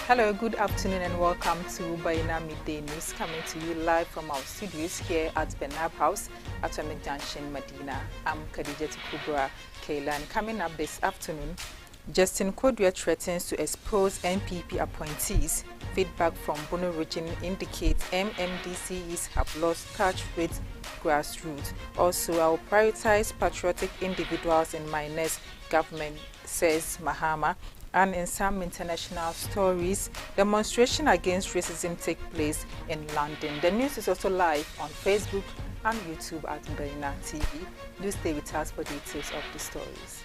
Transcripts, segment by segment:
Hello, good afternoon and welcome to Baina Midday News, coming to you live from our studios here at Benab House, Atomic Junction, Medina. I'm Khadija Kubra Kailan. Coming up this afternoon, Justin Kodua threatens to expose NPP appointees. Feedback from Bono region indicates MMDCs have lost touch with grassroots. Also, I will prioritize patriotic individuals in my next government, says Mahama. And in some international stories, demonstration against racism take place in London. The news is also live on Facebook and YouTube at Baina TV. Do stay with us for details of the stories.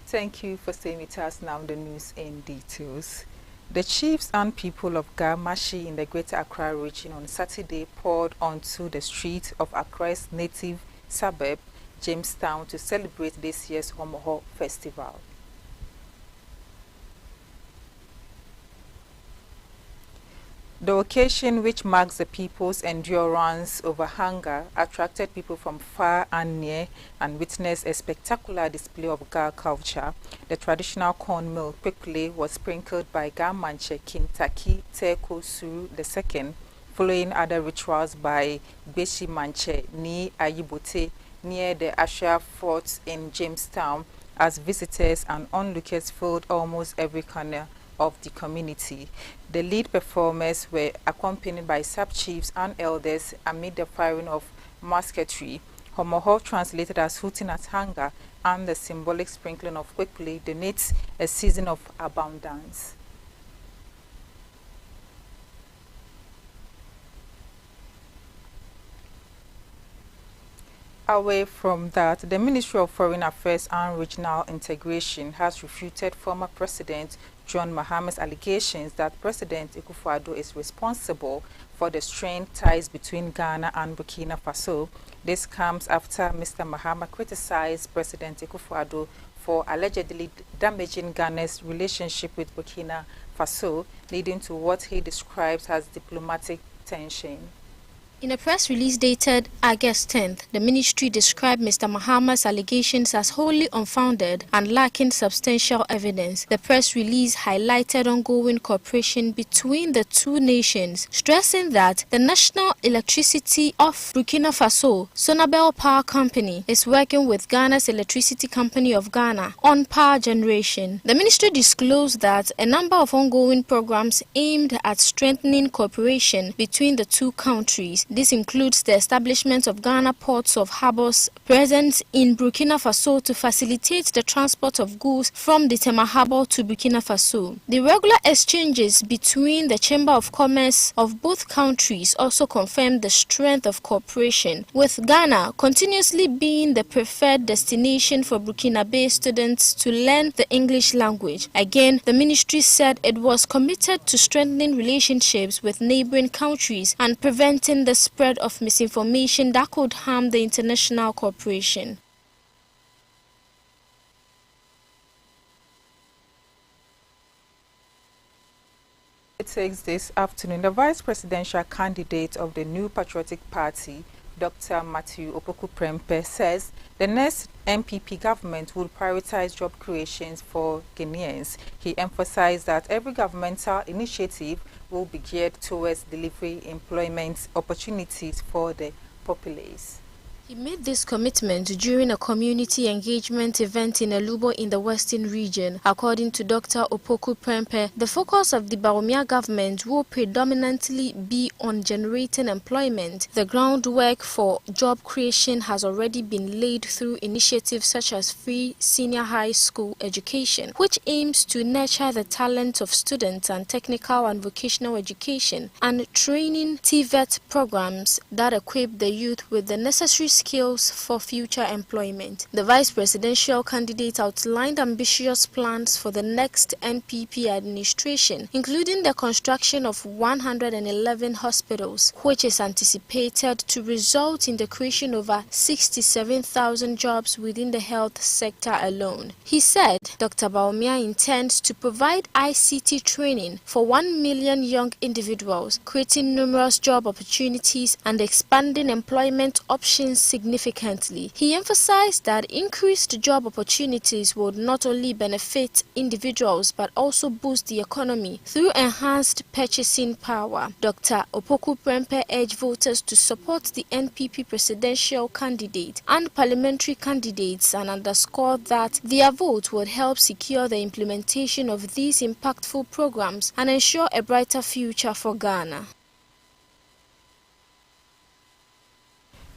Thank you for staying with us. Now the news in details. The chiefs and people of Gamashi in the Greater Accra region on Saturday poured onto the streets of Accra's native suburb, Jamestown, to celebrate this year's Homoho Festival. The occasion, which marks the people's endurance over hunger, attracted people from far and near and witnessed a spectacular display of Ga culture. The traditional corn meal quickly was sprinkled by Ga Manche King Taki Teko Suru II, following other rituals by Beshi Manche Ni Ayibote near the Ashia Fort in Jamestown, as visitors and onlookers filled almost every corner of the community. The lead performers were accompanied by sub-chiefs and elders amid the firing of musketry. Homoho, translated as hooting at hunger, and the symbolic sprinkling of quickly denotes a season of abundance. Away from that, the Ministry of Foreign Affairs and Regional Integration has refuted former President John Mahama's allegations that President Akufo-Addo is responsible for the strained ties between Ghana and Burkina Faso. This comes after Mr. Mahama criticized President Akufo-Addo for allegedly damaging Ghana's relationship with Burkina Faso, leading to what he describes as diplomatic tension. In a press release dated August 10th, the ministry described Mr. Mahama's allegations as wholly unfounded and lacking substantial evidence. The press release highlighted ongoing cooperation between the two nations, stressing that the National Electricity of Burkina Faso, Sonabel Power Company, is working with Ghana's Electricity Company of Ghana on power generation. The ministry disclosed that a number of ongoing programs aimed at strengthening cooperation between the two countries. This includes the establishment of Ghana ports of harbors present in Burkina Faso to facilitate the transport of goods from the Tema Harbor to Burkina Faso. The regular exchanges between the Chamber of Commerce of both countries also confirmed the strength of cooperation, with Ghana continuously being the preferred destination for Burkinabe students to learn the English language. Again, the ministry said it was committed to strengthening relationships with neighboring countries and preventing the spread of misinformation that could harm the international cooperation. It takes this afternoon, the vice presidential candidate of the New Patriotic Party, Dr. Matthew Opoku Prempeh, says the next NPP government will prioritize job creations for Ghanaians. He emphasized that every governmental initiative will be geared towards delivering employment opportunities for the populace. He made this commitment during a community engagement event in Elubo in the Western region. According to Dr. Opoku Prempeh, the focus of the Bawumia government will predominantly be on generating employment. The groundwork for job creation has already been laid through initiatives such as free senior high school education, which aims to nurture the talent of students, and technical and vocational education and training TVET programs that equip the youth with the necessary skills for future employment. The vice presidential candidate outlined ambitious plans for the next NPP administration, including the construction of 111 hospitals, which is anticipated to result in the creation of over 67,000 jobs within the health sector alone. He said Dr. Bawumia intends to provide ICT training for 1 million young individuals, creating numerous job opportunities and expanding employment options significantly. He emphasized that increased job opportunities would not only benefit individuals but also boost the economy through enhanced purchasing power. Dr. Opoku Prempeh urged voters to support the NPP presidential candidate and parliamentary candidates and underscored that their vote would help secure the implementation of these impactful programs and ensure a brighter future for Ghana.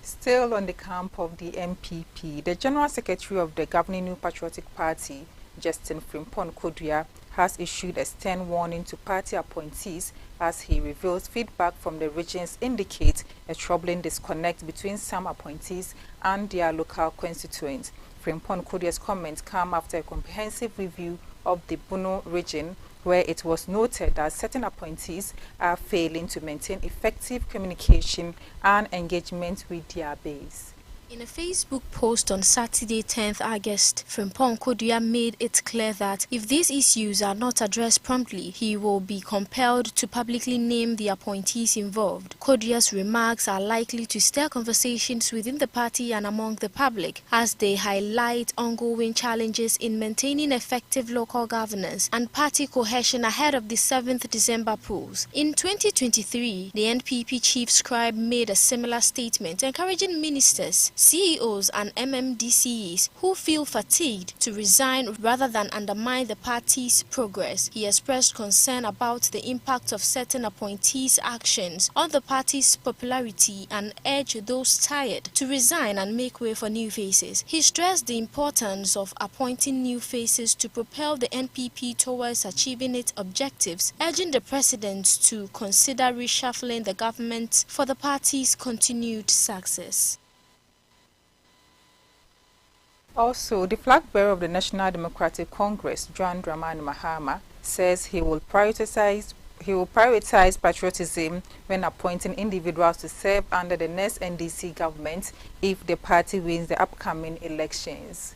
Still on the camp of the NPP, the General Secretary of the governing New Patriotic Party, Justin Frimpong Kodua, has issued a stern warning to party appointees as he reveals feedback from the regions indicate a troubling disconnect between some appointees and their local constituents. Frimpong Kodua's comments come after a comprehensive review of the Bono region, where it was noted that certain appointees are failing to maintain effective communication and engagement with their base. In a Facebook post on Saturday, 10th August, Frimpong Kodua made it clear that if these issues are not addressed promptly, he will be compelled to publicly name the appointees involved. Kodua's remarks are likely to stir conversations within the party and among the public as they highlight ongoing challenges in maintaining effective local governance and party cohesion ahead of the 7th December polls. In 2023, the NPP chief scribe made a similar statement encouraging ministers, CEOs and MMDCEs who feel fatigued to resign rather than undermine the party's progress. He expressed concern about the impact of certain appointees' actions on the party's popularity and urged those tired to resign and make way for new faces. He stressed the importance of appointing new faces to propel the NPP towards achieving its objectives, urging the president to consider reshuffling the government for the party's continued success. Also, the flag bearer of the National Democratic Congress, John Dramani Mahama, says he will prioritize patriotism when appointing individuals to serve under the next NDC government if the party wins the upcoming elections.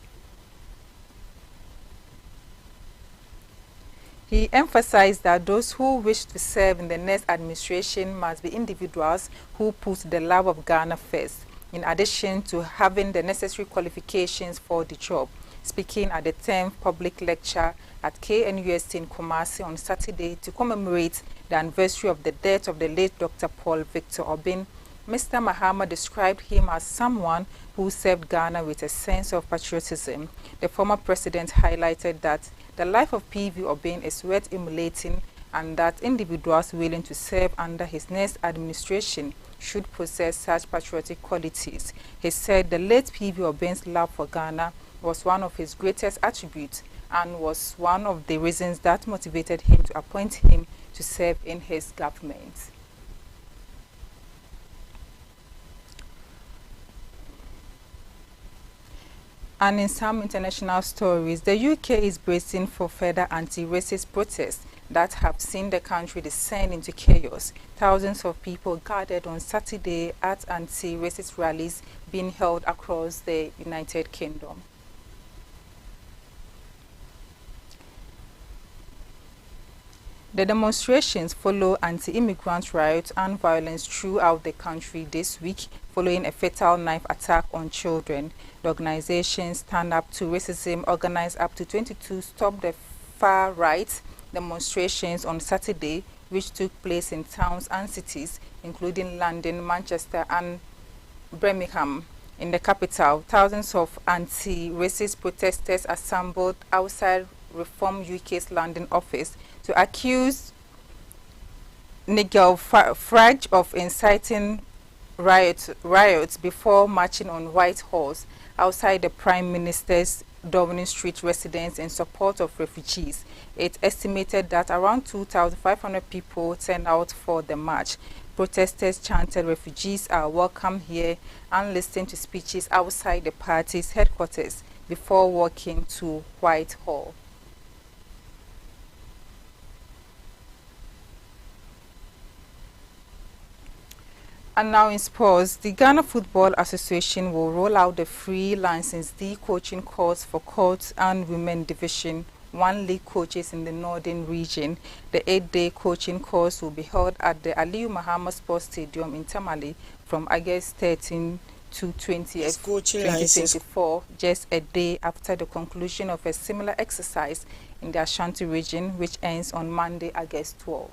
He emphasized that those who wish to serve in the next administration must be individuals who put the love of Ghana first, in addition to having the necessary qualifications for the job. Speaking at the 10th public lecture at KNUST in Kumasi on Saturday to commemorate the anniversary of the death of the late Dr. Paul Victor Obin, Mr. Mahama described him as someone who served Ghana with a sense of patriotism. The former president highlighted that the life of P.V. Obin is worth emulating and that individuals willing to serve under his next administration should possess such patriotic qualities. He said the late P.V. Obin's love for Ghana was one of his greatest attributes and was one of the reasons that motivated him to appoint him to serve in his government. And in some international stories, the UK is bracing for further anti-racist protests that have seen the country descend into chaos. Thousands of people gathered on Saturday at anti-racist rallies being held across the United Kingdom. The demonstrations follow anti-immigrant riots and violence throughout the country this week following a fatal knife attack on children. The organization Stand Up to Racism organized up to 22 Stop the Far Right demonstrations on Saturday, which took place in towns and cities including London, Manchester and Birmingham. In the capital, thousands of anti-racist protesters assembled outside Reform UK's London office to accuse Nigel Farage of inciting riots before marching on Whitehall outside the Prime Minister's Downing Street residence in support of refugees. It's estimated that around 2,500 people turned out for the march. protesters chanted "Refugees are welcome here" and listened to speeches outside the party's headquarters before walking to Whitehall. And now in sports, the Ghana Football Association will roll out the free licensed D coaching course for court and women Division 1 league coaches in the northern region. The 8-day coaching course will be held at the Aliyu Mahama Sports Stadium in Tamale from August 13 to 20th, 2024, just a day after the conclusion of a similar exercise in the Ashanti region, which ends on Monday, August 12.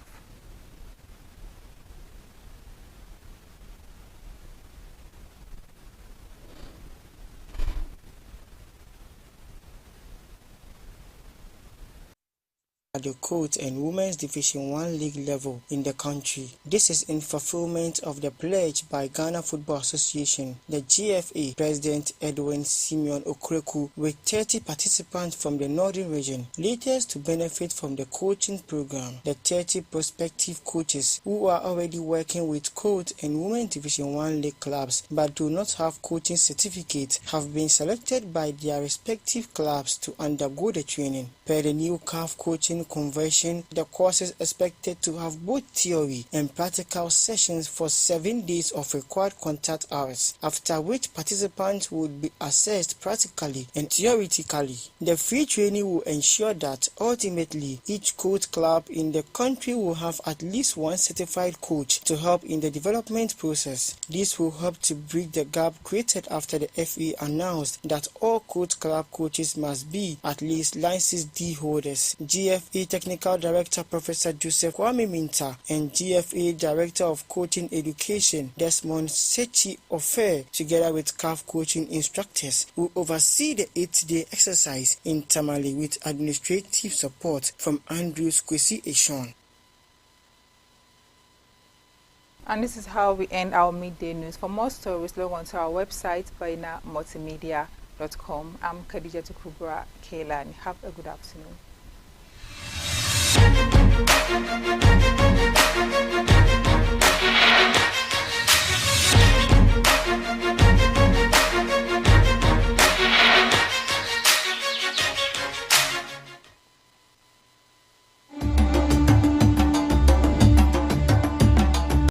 At the court and women's Division 1 league level in the country. This is in fulfillment of the pledge by Ghana Football Association, the GFA President Edwin Simeon Okreku, with 30 participants from the northern region, latest to benefit from the coaching program. The 30 prospective coaches who are already working with court and women's Division 1 league clubs but do not have coaching certificates have been selected by their respective clubs to undergo the training. Per the new CAF coaching conversion, the course is expected to have both theory and practical sessions for 7 days of required contact hours, after which participants would be assessed practically and theoretically. The free training will ensure that ultimately each coach club in the country will have at least one certified coach to help in the development process. This will help to bridge the gap created after the FA announced that all coach club coaches must be at least licensed D holders. GFA Technical Director Professor Joseph Kwame Minta and GFA Director of Coaching Education Desmond Sechi Ofer, together with CAF coaching instructors, will oversee the 8-day exercise in Tamale with administrative support from Andrews Kwesi Eshon. And this is how we end our midday news. For more stories, log on to our website, bainamultimedia.com. I'm Khadija Tukubra Kaila. Have a good afternoon.